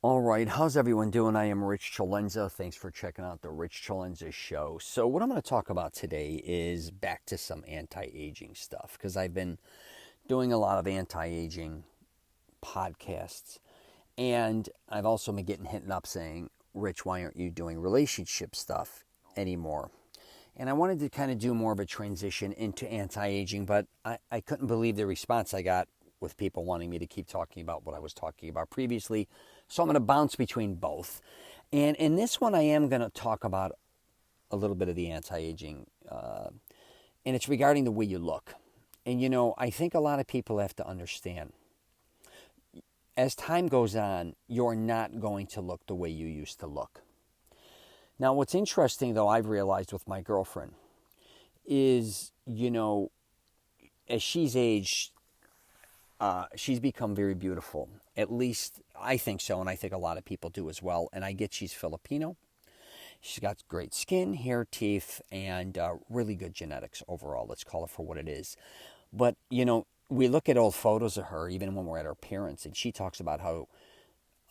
All right, how's everyone doing? I am Rich CELENZA. Thanks for checking out the Rich CELENZA show. So, what I'm going to talk about today is back to some anti aging stuff because I've been doing a lot of anti aging podcasts. And I've also been getting hit up saying, Rich, why aren't you doing relationship stuff anymore? And I wanted to kind of do more of a transition into anti aging, but I couldn't believe the response I got with people wanting me to keep talking about what I was talking about previously. So I'm going to bounce between both. And in this one, I am going to talk about a little bit of the anti aging, and it's regarding the way you look. And I think a lot of people have to understand as time goes on, you're not going to look the way you used to look. Now, what's interesting, though, I've realized with my girlfriend is, as she's aged, she's become very beautiful. At least I think so, and I think a lot of people do as well. And I get she's Filipino. She's got great skin, hair, teeth, and really good genetics overall. Let's call it for what it is. But, we look at old photos of her, even when we're at her parents', and she talks about how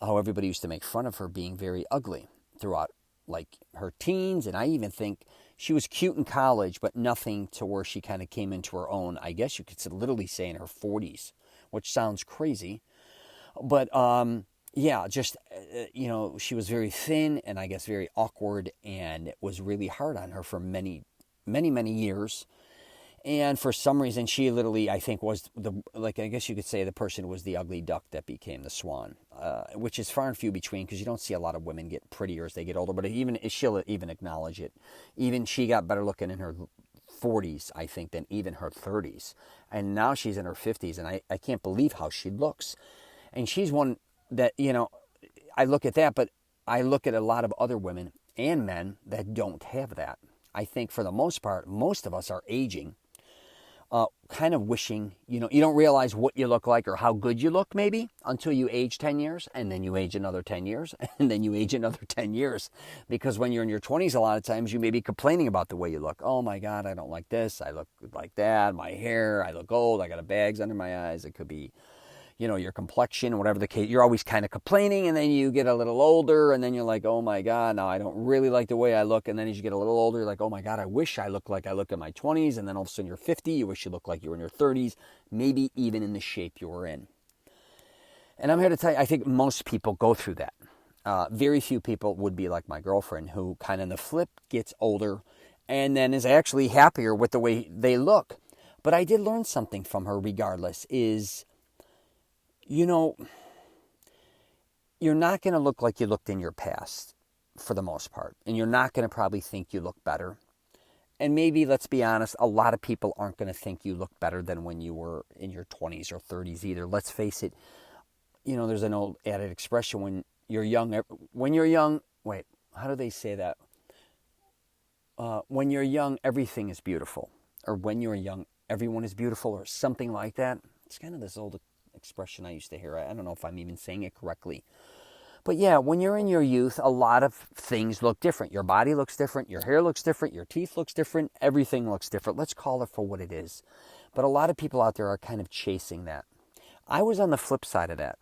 everybody used to make fun of her being very ugly throughout, like, her teens. And I even think she was cute in college, but nothing to where she kind of came into her own, I guess you could literally say in her 40s, which sounds crazy. But, yeah, just, she was very thin and I guess very awkward, and it was really hard on her for many, many, many years. And for some reason, she literally, I think, was I guess you could say the person who was the ugly duck that became the swan, which is far and few between because you don't see a lot of women get prettier as they get older. But she'll even acknowledge it. Even she got better looking in her 40s, I think, than even her 30s. And now she's in her 50s, and I can't believe how she looks. And she's one that, I look at that, but I look at a lot of other women and men that don't have that. I think for the most part, most of us are aging, kind of wishing, you don't realize what you look like or how good you look maybe until you age 10 years, and then you age another 10 years, and then you age another 10 years. Because when you're in your 20s, a lot of times you may be complaining about the way you look. Oh my God, I don't like this. I look like that. My hair, I look old. I got bags under my eyes. It could be, your complexion, whatever the case. You're always kind of complaining, and then you get a little older, and then you're like, oh my God, now I don't really like the way I look. And then as you get a little older, you're like, oh my God, I wish I looked like I look in my 20s. And then all of a sudden you're 50, you wish you looked like you were in your 30s, maybe even in the shape you were in. And I'm here to tell you, I think most people go through that. Very few people would be like my girlfriend, who kind of in the flip gets older and then is actually happier with the way they look. But I did learn something from her regardless, is you're not going to look like you looked in your past for the most part. And you're not going to probably think you look better. And maybe, let's be honest, a lot of people aren't going to think you look better than when you were in your 20s or 30s either. Let's face it, there's an old added expression, when you're young, wait, how do they say that? When you're young, everything is beautiful. Or when you're young, everyone is beautiful, or something like that. It's kind of this old expression I used to hear. I don't know if I'm even saying it correctly. But yeah, when you're in your youth, a lot of things look different. Your body looks different. Your hair looks different. Your teeth looks different. Everything looks different. Let's call it for what it is. But a lot of people out there are kind of chasing that. I was on the flip side of that,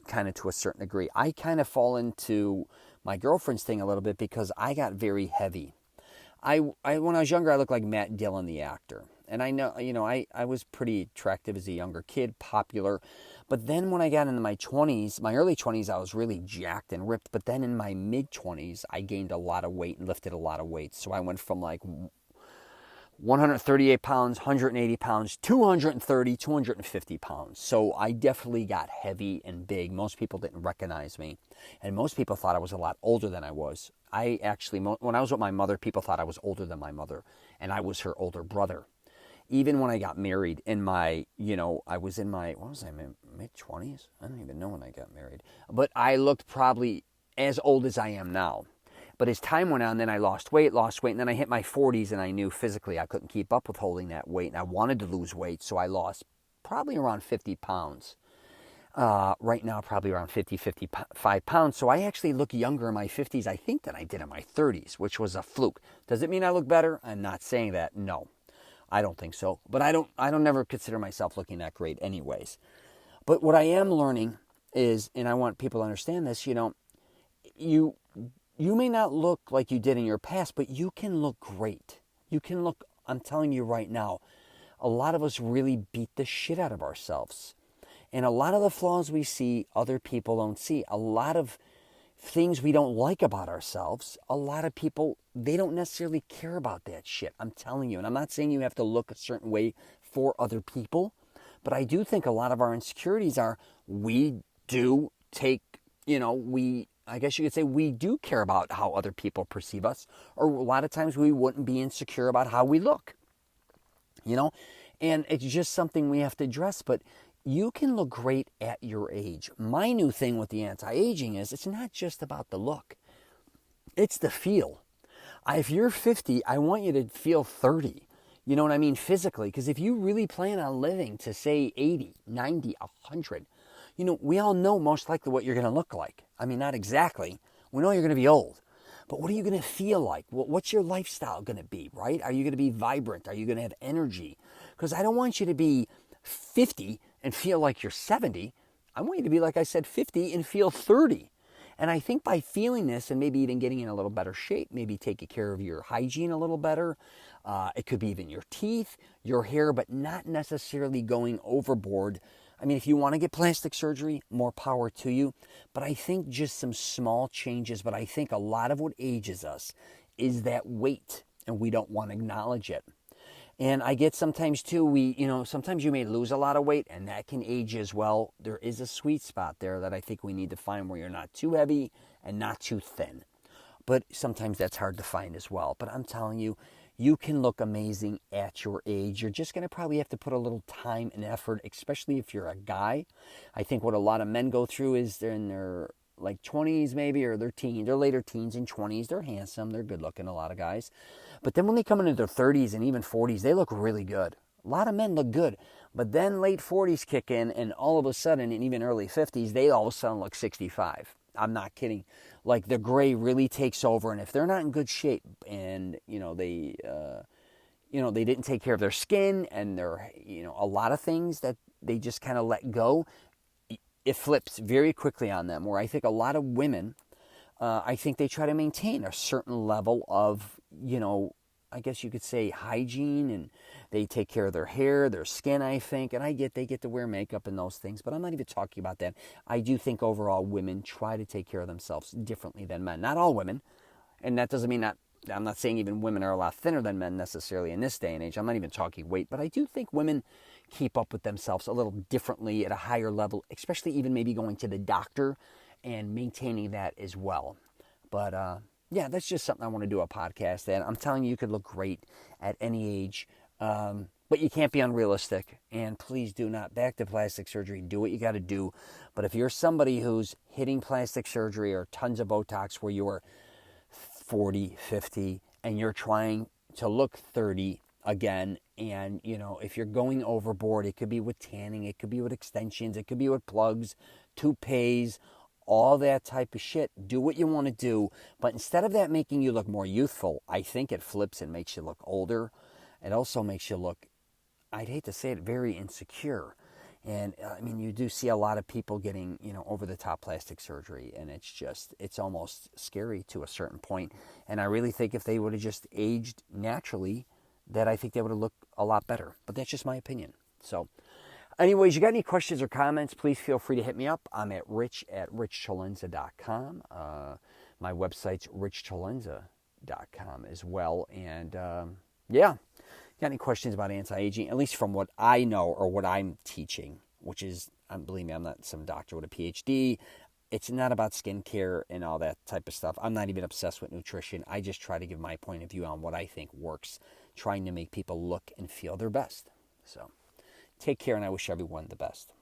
kind of to a certain degree. I kind of fall into my girlfriend's thing a little bit because I got very heavy. When I was younger, I looked like Matt Dillon, the actor. And I know, I was pretty attractive as a younger kid, popular. But then when I got into my 20s, my early 20s, I was really jacked and ripped. But then in my mid-20s, I gained a lot of weight and lifted a lot of weight. So I went from like 138 pounds, 180 pounds, 230, 250 pounds. So I definitely got heavy and big. Most people didn't recognize me. And most people thought I was a lot older than I was. I actually, when I was with my mother, people thought I was older than my mother. And I was her older brother. Even when I got married in my, I was in my, mid-20s? I don't even know when I got married. But I looked probably as old as I am now. But as time went on, then I lost weight, and then I hit my 40s, and I knew physically I couldn't keep up with holding that weight, and I wanted to lose weight, so I lost probably around 50 pounds. Right now, probably around 55 pounds. So I actually look younger in my 50s, I think, than I did in my 30s, which was a fluke. Does it mean I look better? I'm not saying that. No, I don't think so. But I don't never consider myself looking that great anyways. But what I am learning is, and I want people to understand this, you you may not look like you did in your past, but you can look great. You can look, I'm telling you right now, a lot of us really beat the shit out of ourselves. And a lot of the flaws we see, other people don't see. A lot of things we don't like about ourselves, a lot of people, they don't necessarily care about that shit. I'm telling you. And I'm not saying you have to look a certain way for other people, but I do think a lot of our insecurities are, we do take, I guess you could say we do care about how other people perceive us, or a lot of times we wouldn't be insecure about how we look, and it's just something we have to address. But you can look great at your age. My new thing with the anti-aging is it's not just about the look, it's the feel. If you're 50, I want you to feel 30. You know what I mean? Physically. Because if you really plan on living to, say, 80, 90, 100, we all know most likely what you're going to look like. I mean, not exactly. We know you're going to be old. But what are you going to feel like? What's your lifestyle going to be, right? Are you going to be vibrant? Are you going to have energy? Because I don't want you to be 50 and feel like you're 70. I want you to be, like I said, 50 and feel 30. And I think by feeling this and maybe even getting in a little better shape, maybe taking care of your hygiene a little better, it could be even your teeth, your hair, but not necessarily going overboard. I mean, if you want to get plastic surgery, more power to you. But I think just some small changes. But I think a lot of what ages us is that weight, and we don't want to acknowledge it. And I get sometimes too, sometimes you may lose a lot of weight, and that can age as well. There is a sweet spot there that I think we need to find, where you're not too heavy and not too thin. But sometimes that's hard to find as well. But I'm telling you, you can look amazing at your age. You're just going to probably have to put a little time and effort, especially if you're a guy. I think what a lot of men go through is they're in their 20s maybe, or their later teens and 20s. They're handsome, they're good looking, a lot of guys. But then when they come into their 30s and even 40s, they look really good. A lot of men look good. But then late 40s kick in, and all of a sudden, and even early 50s, they all of a sudden look 65. I'm not kidding. Like, the gray really takes over, and if they're not in good shape, and they didn't take care of their skin, and they're a lot of things that they just kind of let go, it flips very quickly on them. Where I think a lot of women, I think they try to maintain a certain level of, I guess you could say hygiene, and they take care of their hair, their skin, I think. And they get to wear makeup and those things, but I'm not even talking about that. I do think overall women try to take care of themselves differently than men. Not all women, and that doesn't mean I'm not saying even women are a lot thinner than men necessarily in this day and age. I'm not even talking weight, but I do think women keep up with themselves a little differently at a higher level, especially even maybe going to the doctor and maintaining that as well. But yeah, that's just something I want to do a podcast. And I'm telling you, you could look great at any age, but you can't be unrealistic. And please do not back to plastic surgery. Do what you got to do. But if you're somebody who's hitting plastic surgery or tons of Botox where you're 40, 50, and you're trying to look 30 again, and if you're going overboard, it could be with tanning, it could be with extensions, it could be with plugs, toupees, all that type of shit. Do what you want to do, but instead of that making you look more youthful, I think it flips and makes you look older. It also makes you look, I'd hate to say it, very insecure. And I mean, you do see a lot of people getting, over-the-top plastic surgery, and it's almost scary to a certain point. And I really think if they would have just aged naturally, that I think they would have looked a lot better. But that's just my opinion. So anyways, you got any questions or comments, please feel free to hit me up. I'm at rich@richcelenza.com. My website's richcelenza.com as well. And yeah, got any questions about anti-aging, at least from what I know or what I'm teaching, which is, believe me, I'm not some doctor with a PhD. It's not about skincare and all that type of stuff. I'm not even obsessed with nutrition. I just try to give my point of view on what I think works, trying to make people look and feel their best. So take care, and I wish everyone the best.